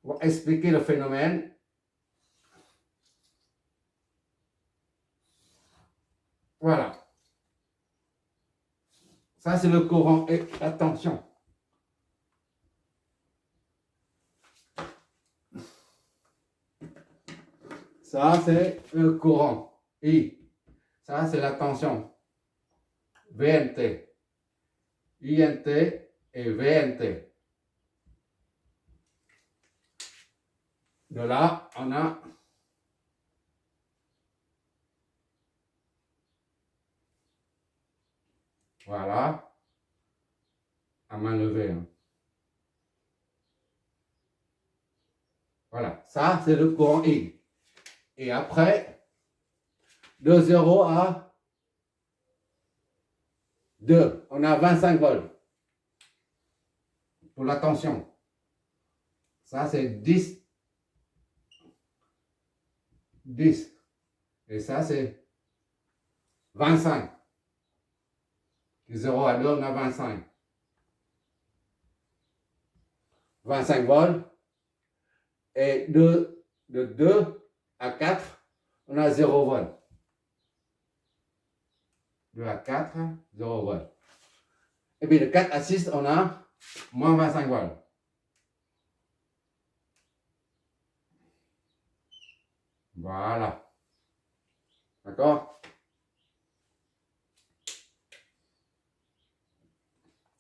On va expliquer le phénomène. Voilà. Ça, c'est le courant et la tension. Ça, c'est le courant, I. Ça, c'est la tension, VNT. INT et VNT. De là, on a voilà, à main levée. Hein. Voilà, ça, c'est le courant I. Et après, de 0 à 2, on a 25 volts pour la tension. Ça, c'est 10. 10. Et ça, c'est 25. De 0 à 2, on a 25. 25 volts. Et de 2 à 4, on a 0 volts. 2 à 4, 0 volts. Et puis de 4 à 6, on a moins 25 volts. Voilà. D'accord?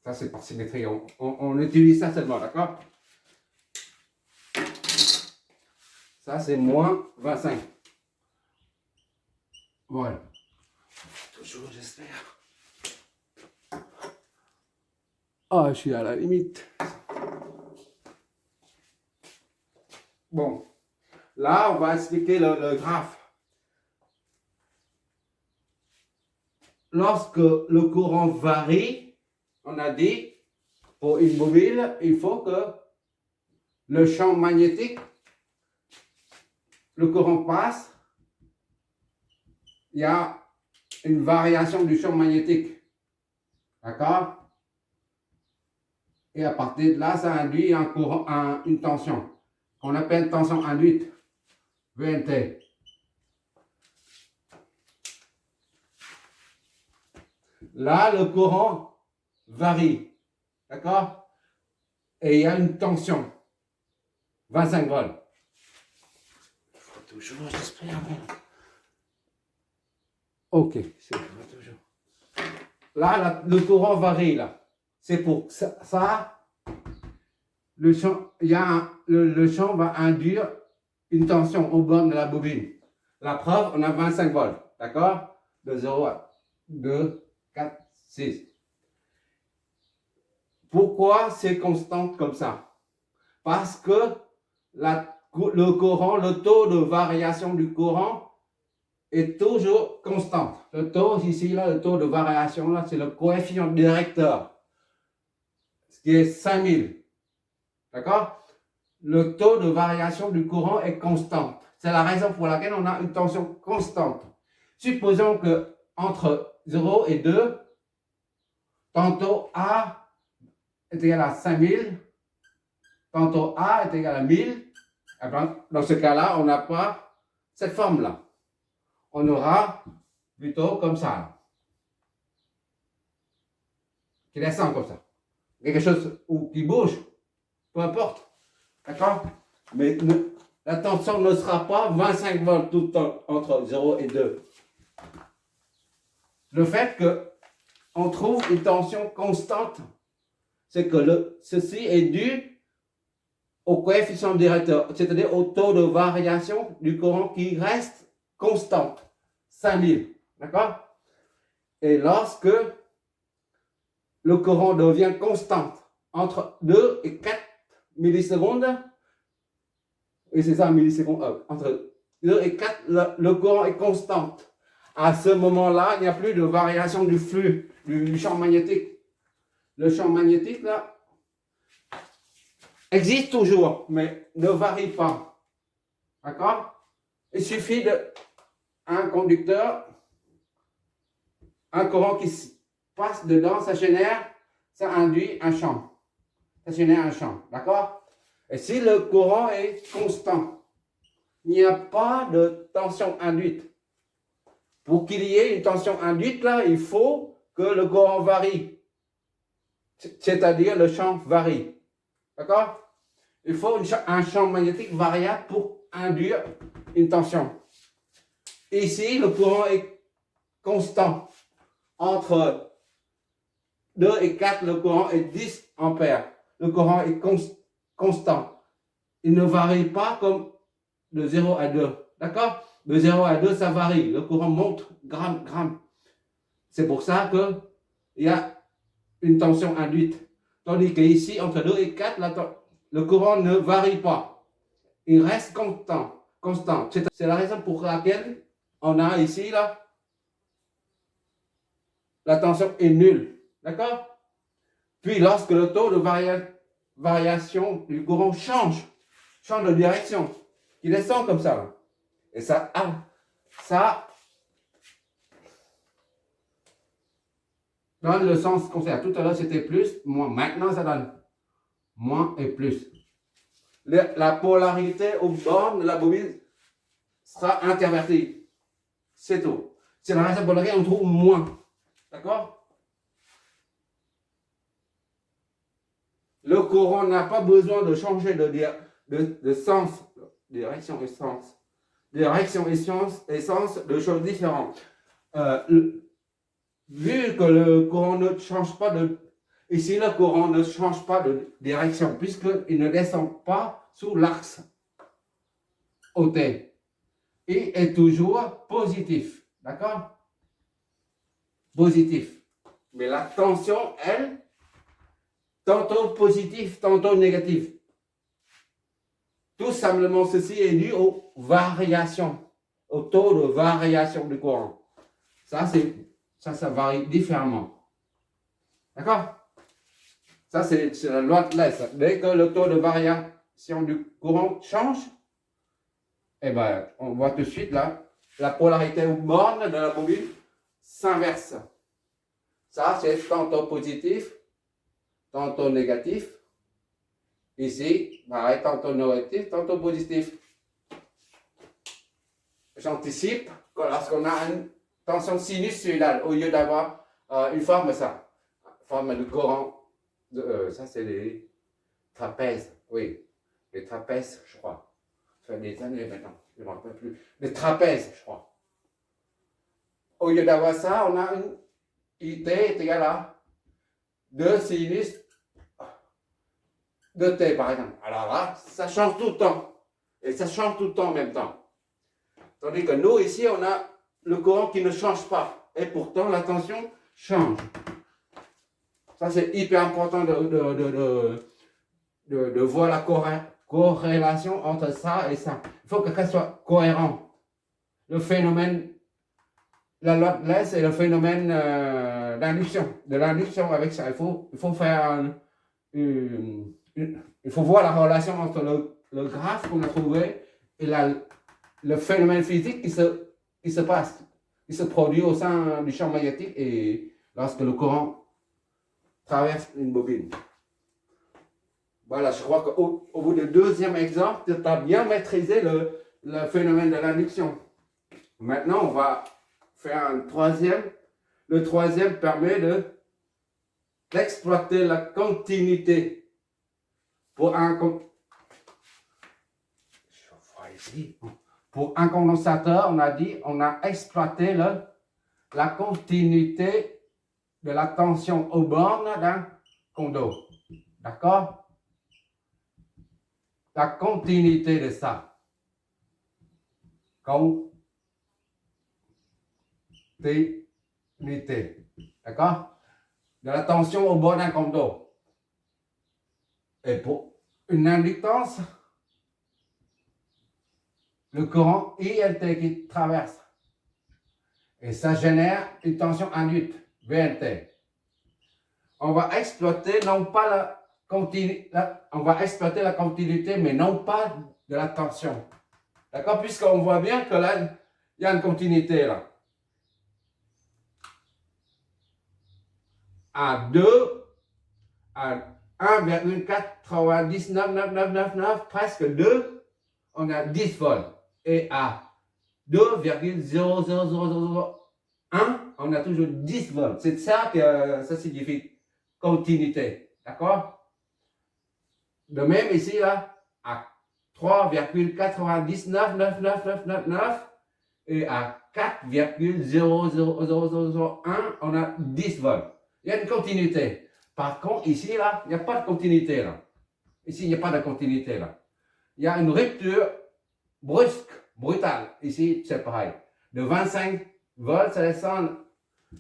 Ça, c'est par symétrie. On utilise ça seulement, d'accord? Ça, c'est moins 25. Voilà. Toujours, j'espère. Ah, je suis à la limite. Bon. Là, on va expliquer le graphe. Lorsque le courant varie, on a dit, pour une bobine, il faut que le champ magnétique, le courant passe, il y a une variation du champ magnétique. D'accord? Et à partir de là, ça induit un courant, une tension, qu'on appelle tension induite, VNT. Là, le courant varie. D'accord? Et il y a une tension, 25 volts. Il faut toujours, j'espère. Ok, c'est toujours. Là, le courant varie, là. C'est pour ça, le champ, le champ va induire une tension au bord de la bobine. La preuve, on a 25 volts, d'accord? De 0 à 2, 4, 6. Pourquoi c'est constant comme ça? Parce que le courant, le taux de variation du courant est toujours constant. Le taux ici, là, le taux de variation, là, c'est le coefficient directeur, ce qui est 5000. D'accord? Le taux de variation du courant est constant. C'est la raison pour laquelle on a une tension constante. Supposons que entre 0 et 2, tantôt A est égal à 5000, tantôt A est égal à 1000. Dans ce cas-là, on n'a pas cette forme-là. On aura plutôt comme ça. Qui descend comme ça. Quelque chose qui bouge, peu importe. D'accord? Mais la tension ne sera pas 25 volts tout le temps entre 0 et 2. Le fait qu'on trouve une tension constante, c'est que ceci est dû au coefficient directeur, c'est-à-dire au taux de variation du courant qui reste constante, 5000. D'accord? Et lorsque le courant devient constant entre 2 et 4 millisecondes, et c'est ça, millisecondes, entre 2 et 4, le courant est constant. À ce moment-là, il n'y a plus de variation du flux, du champ magnétique. Le champ magnétique, là, existe toujours, mais ne varie pas. D'accord? Il suffit d'un conducteur, un courant qui passe dedans, ça génère, ça induit un champ. Ça génère un champ. D'accord? Et si le courant est constant, il n'y a pas de tension induite. Pour qu'il y ait une tension induite, là, il faut que le courant varie. C'est-à-dire le champ varie. D'accord? Il faut un champ magnétique variable pour induire une tension. Ici, le courant est constant. Entre 2 et 4, le courant est 10 ampères. Le courant est constant. Il ne varie pas comme de 0 à 2. D'accord? De 0 à 2, ça varie. Le courant monte gramme. C'est pour ça qu'il y a une tension induite. Tandis qu'ici, entre 2 et 4, le courant ne varie pas. Il reste constant. C'est la raison pour laquelle on a ici, là, la tension est nulle. D'accord? Puis, lorsque le taux de variation du courant change de direction, il descend comme ça, là. Et ça, donne le sens contraire. Tout à l'heure, c'était plus, moins. Maintenant, ça donne moins et plus. La polarité aux bornes de la bobine sera intervertie. C'est tout. C'est la raison pour laquelle on trouve moins. D'accord? Le courant n'a pas besoin de changer de sens, direction et sens. Direction et sens, deux choses différentes. Vu que le courant ne change pas ici le courant ne change pas de direction, puisqu'il ne descend pas sous l'axe OT. Il est toujours positif. D'accord? Positif. Mais la tension, elle, tantôt positive, tantôt négative. Tout simplement, ceci est dû aux variations, au taux de variation du courant. Ça varie différemment. D'accord? Ça, c'est la loi de Less. Dès que le taux de variation du courant change, eh ben, on voit tout de suite là, la polarité aux bornes de la bobine s'inverse. Ça, c'est tantôt positif, tantôt négatif. Ici, pareil, tantôt négatif, tantôt positif. J'anticipe que lorsqu'on a une tension sinusoïdale, au lieu d'avoir une forme de courant, ça c'est les trapèzes, oui, les trapèzes, je crois. Ça fait des années maintenant, je ne me rappelle plus. Les trapèzes, je crois. Au lieu d'avoir ça, on a une IT est égal à 2 sinus de T, par exemple. Alors là, ça change tout le temps. Et ça change tout le temps en même temps. Tandis que nous, ici, on a le courant qui ne change pas. Et pourtant, la tension change. Ça, c'est hyper important de voir la corrélation entre ça et ça. Il faut que ça soit cohérent. Le phénomène, la loi de Less et le phénomène d'induction. De l'induction avec ça. Il faut faire il faut voir la relation entre le graphe qu'on a trouvé et le phénomène physique qui se passe, qui se produit au sein du champ magnétique et lorsque le courant traverse une bobine. Voilà, je crois qu'au bout du deuxième exemple, tu as bien maîtrisé le phénomène de l'induction. Maintenant, on va faire un troisième. Le troisième permet d'exploiter la continuité. Pour un condensateur, on a dit, on a exploité la continuité de la tension aux bornes d'un condo. D'accord? La continuité de ça. Continuité. D'accord? De la tension au bord d'un condo. Et pour une inductance, le courant ILT qui traverse. Et ça génère une tension induite, VLT. On va exploiter non pas la continuité, on va exploiter la continuité, mais non pas de la tension. D'accord? Puisqu'on voit bien que là, il y a une continuité là. À 1,999999, presque 2, on a 10 volts. Et à 2,00001, on a toujours 10 volts. C'est ça que ça signifie continuité. D'accord? De même ici, là, à 3,999999 et à 4,00001, on a 10 volts. Il y a une continuité. Par contre, ici, là, il n'y a pas de continuité, là. Ici, il n'y a pas de continuité, là. Il y a une rupture brusque, brutale. Ici, c'est pareil. De 25 volts, ça descend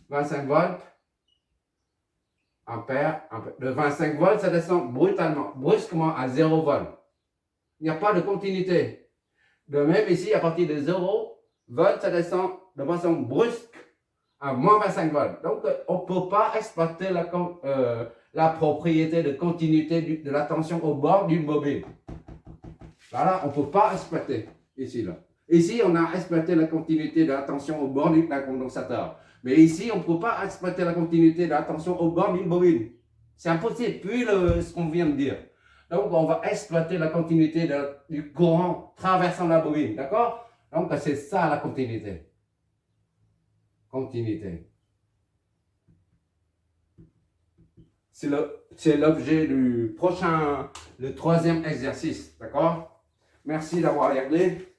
25 volts, ampères. De 25 volts, ça descend brutalement, brusquement à 0 volts. Il n'y a pas de continuité. De même, ici, à partir de 0 volts, ça descend de façon brusque à moins 25 volts. Donc, on ne peut pas exploiter la propriété de continuité de la tension au bord d'une bobine. Voilà, on ne peut pas exploiter ici, là. Ici, on a exploité la continuité de la tension au bord d'un condensateur. Mais ici, on ne peut pas exploiter la continuité de la tension au bord d'une bobine. C'est impossible, puis ce qu'on vient de dire. Donc, on va exploiter la continuité du courant traversant la bobine, d'accord? Donc, c'est ça la continuité. Continuité. C'est l'objet du prochain, le troisième exercice, d'accord? Merci d'avoir regardé.